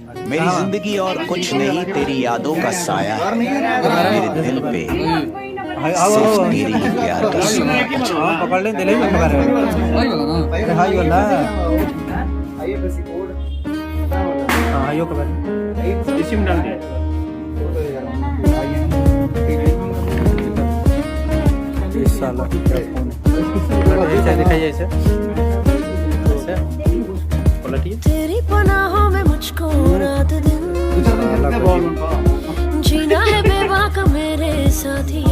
मेरी जिंदगी और कुछ नहीं, तेरी यादों का साया है मेरे दिल पे, सिर्फ तेरी ही प्यार का सुना कुछ। हाँ पकड़ ले दिले में पकड़ रहे अरे हाई वाला हाँ हाइयो पकड़ इसी में डाल दिया। इस साल ऐसे दिखाई ऐसे पलटिए तेरी पनाहों में मुझको रात दिन जीना है बेबाक मेरे साथी।